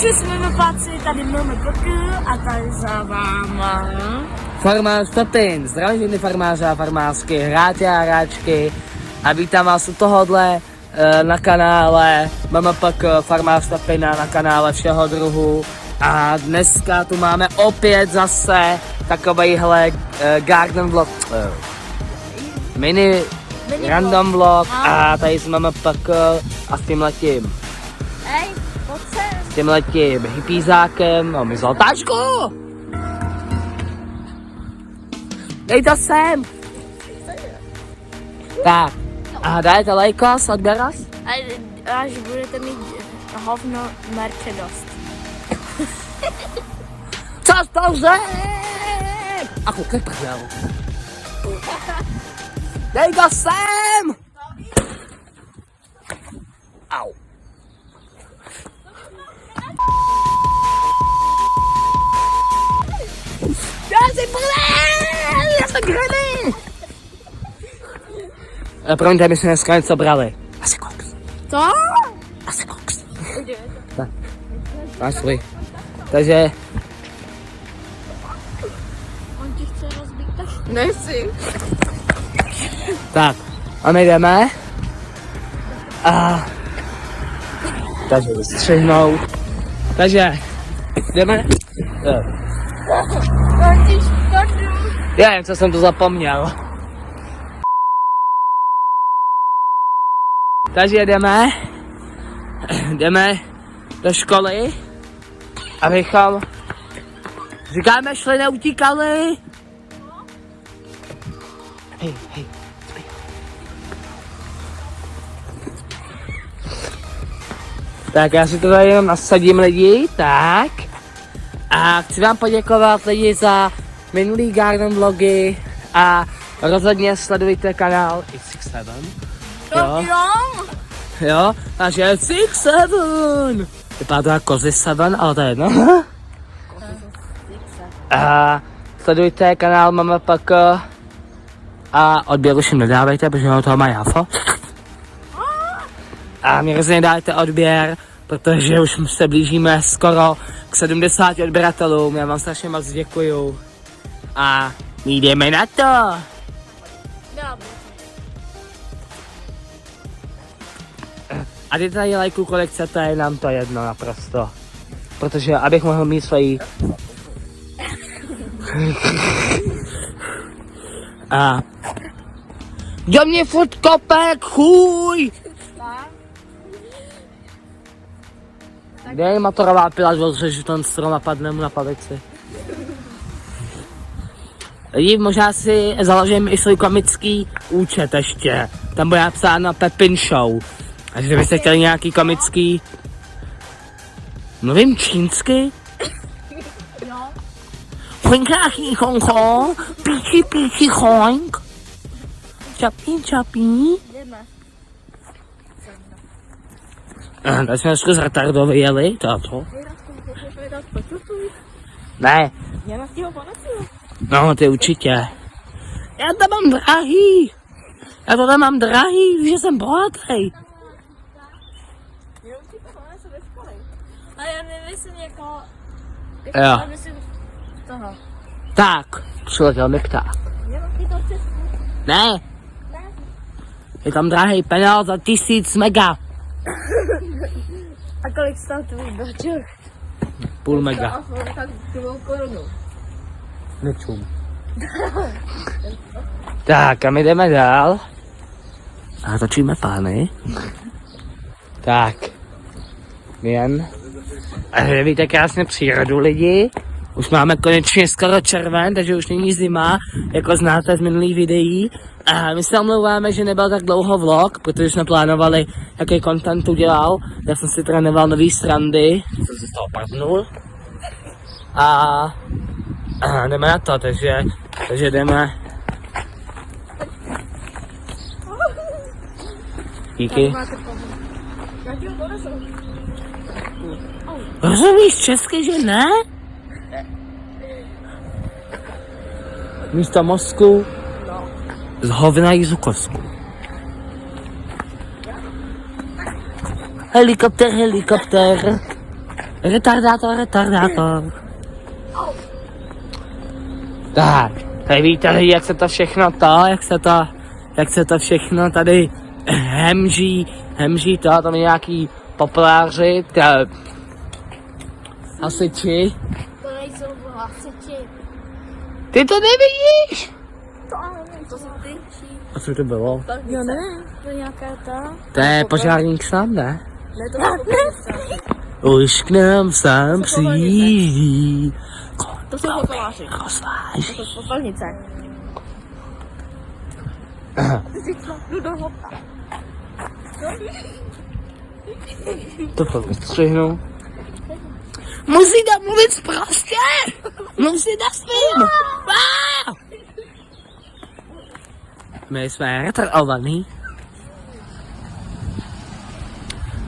Čus, mimipáci, tady máme Pekl a tady za váma Farmář Pepin, zdravím všechny farmáře a farmářky, hráče a hráčky a vítám vás u tohohle na kanále MMPK Farmář Pepina na kanále všeho druhu a dneska tu máme opět zase takovejhle garden vlog, mini random vlog a tady s MMPK a s tímhletím. Hej, pojď sem. S tímhletím hippízákem, no mi vzal tašku! Dej to sem! Tak, a dajte lajkos, odberas? Až budete mít hovno merče dost. Co to řek? A koukej prdel. Dej to sem! Au. Já jsem grany! Promiňte, my jsme dneska něco brali. Asi koks. To? Asi koks. Tak. Máš svůj. Takže... On ti chce rozbít tašku. Nechci. Tak. A my jdeme. A... Takže vystřihnout. Takže... Jdeme. Já nevím, co jsem tu zapomněl. Takže jdeme do školy, abychom, říkáme, šli, neutíkali. Hej, spí. Tak já si to tady jenom nasadím lidi, tak. A chci vám poděkovat lidi za minulý garden vlogy a rozhodně sledujte kanál X7. Jo, takže X7. Vypadá to jako Kozy 7, ale to je jedno. A sledujte kanál MMPK a odběr už jim nedávejte, protože ho toho mají hafo. A mě rozhodně dávajte odběr, protože už se blížíme skoro k 70 odběratelům. Já vám strašně moc děkuju. A my jdeme na to. A ty tady lajku, kolik chcete, je nám to jedno naprosto. Protože abych mohl mít svoji... A... Do mě furt kopek, chuj! Kde je motorová pila, že ten strom napadne mu na pavici. Lidi, možná si založím i svůj komický účet ještě. Tam bude napsáno Pepin Show. A že byste chtěli nějaký komický... Mluvím čínsky? Jo. Huinkáchí honko, píči hoink. Čapí. Jdeme. Tak jsme trošku zretardově jeli, to. Ne. Já na těho pamatuju. No, ty určitě. Já to mám drahý. Já to tam mám drahý, víš, že jsem bohatý. A já nemyslím jako... Jo. Myslím toho. Tak, přiletěl mi pták. Ne. Je tam drahý penál za 1000 mega. A kolik stál tvůj baček? Půl mega. Tak 2 korunu. Nečum. Tak a my jdeme dál. A točíme pány. Tak. Jen. A vidíte krásně přírodu lidi. Už máme konečně skoro červen, takže už není zima, jako znáte z minulých videí. A my se omlouváme, že nebyl tak dlouho vlog, protože jsme plánovali, jaký content udělal. Já jsem si trénoval nový srandy, jsem se z toho prdnul. A jdeme na to, takže jdeme. Díky. Rozumíš česky, že ne? Místo mozku z hovna jízu kostku. Helikopter. Retardátor. Tak, tady víte, jak se to všechno jak se to všechno tady hemží to, tam je nějaký popláři, hasiči. To nejsou hasiči. Ty to nevidíš? To ano, to jsou ty. A co to bylo? Já nevím, to je nějaká ta. To je požárník sám, ne? Ne, to jsou Už k nám sám přijíždí. To jsou hoteláři. Rozváží. To jsou popelnice. Jdu do hopka. To fakt vystřihnu. Musíte mluvit prostě! Musíte s tím! My jsme retardovaný.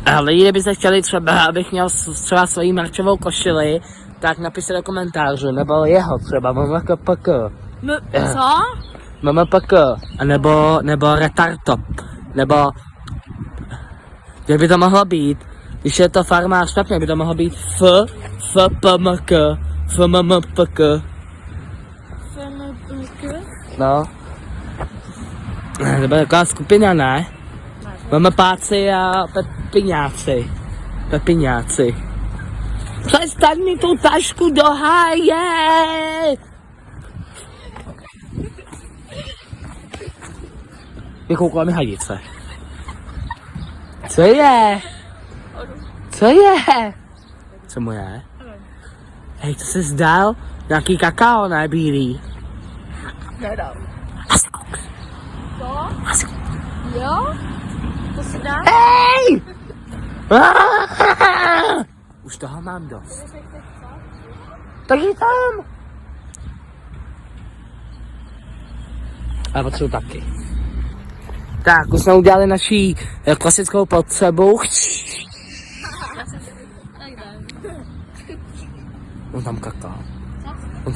Ale kdybyste chtěli třeba, abych měl třeba svoji marčovou košili, tak napište do komentářů, nebo jeho třeba, MMPK. Co? MMPK, nebo retardtop, nebo kdyby to mohlo být, když je to farmář Pepně, by to mohlo být FPMK, FMMPK. No. To byla taková skupina, ne? MMPáci a Pepiňáci. Přestaň mi tu tašku do háje! Vykoukala mi hadice. Co je? Co je? Co mu je? Hej, to se zdál? Nějaký kakao, ne bílý? Nedám. Asi kouk. To? Jo? To si dá? Hej! Už toho mám dost. Tak je tam. A potřebuji taky. Tak, už jsme udělali naší klasickou potřebu. On tam kakal. Co?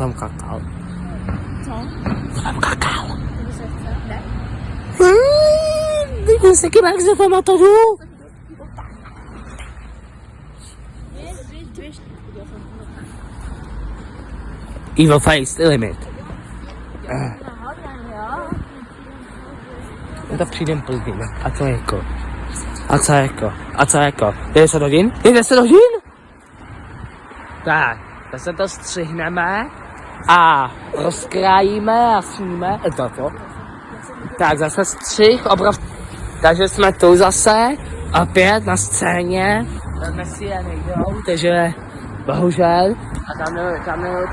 On tam kakal. Ne? Vidíš se, jak se pamatuju? Evil face, limit. To přijdem pozdě. A co jako? A co jako? Je 10 hodin? Je 10 hodin? Tak, tak se to střihneme a rozkrájíme a sníme. Toto. Tak zase střih, takže jsme tu zase, opět na scéně. Messi je nejdou, takže bohužel. A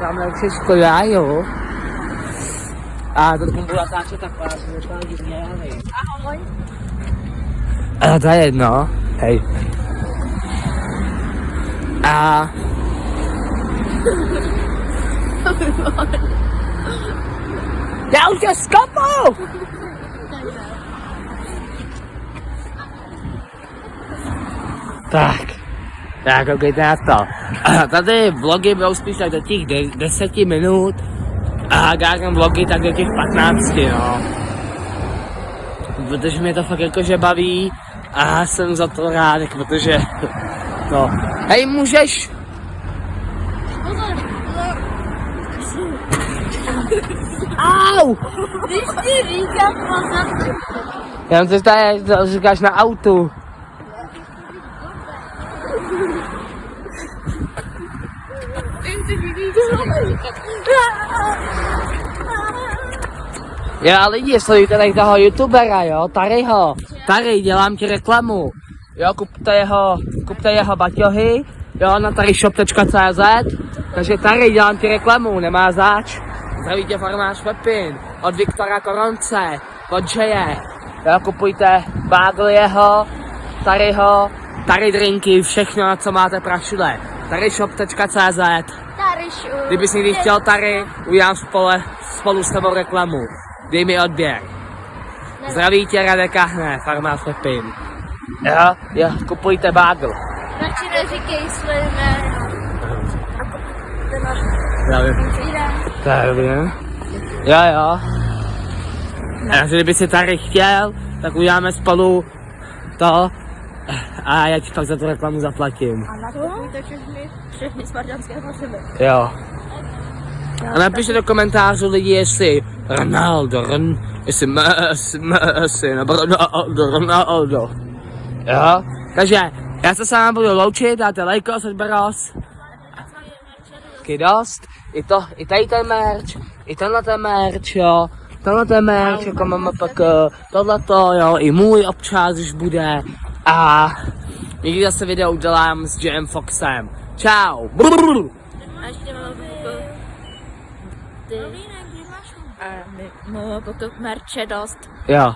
tamhle už je škoda, jo. A to budu natáčet taková, že to divně, já nevím. Ahoj. A to je jedno, hej. A... Já už tě skopu! Tak, koukejte na to. Tady vlogy budou spíš tak do těch 10 minut a Garden vlogy tak do těch 15, no. Protože mě to fakt jakože baví a jsem za to rád, protože no. Hej, můžeš? Au! Když ti říkám pozor. Jenom to tady říkáš na autu. Jo, lidi, sledujte tady toho youtubera, jo, Tary, dělám ti reklamu. Jo, kupte jeho baťohy, jo, na taryshop.cz. Takže Tary, dělám ti reklamu, nemá zač. Zdraví tě farmář Pepin, od Viktora Koronce, od Jeye. Jo, kupujte bagel jeho, Tary drinky, všechno, na co máte prašule. taryshop.cz. Kdybys někdy chtěl Tary, udělám spolu s tebou reklamu. Dej mi odběr. Zdraví tě Radek Kahne, farmář Pepin. Jo, kupujte bagel. Radši neříkej své jméno. Já vím. Jo. A kdyby si Tary chtěl, tak uděláme spolu to a já ti pak za tu reklamu zaplatím. A nakupujte všechny spartanské potřeby. Jo. A napište do komentářů lidi, jestli Ronaldo, jestli Messi, nebo Ronaldo. Jo? Takže já se s vámi budu loučit, dáte lajkos, odberos. Taky dost. I tady ten merch, i tenhle ten merch, jo. Tenhle ten merch, jako mám pak tohleto, jo, i můj občas, když bude. A někdy zase video udělám s Jem Foxem. Čau. A ještě mám pokud merče dost. Jo.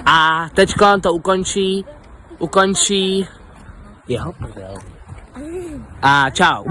A teďko to ukončí jeho prdel. A čau.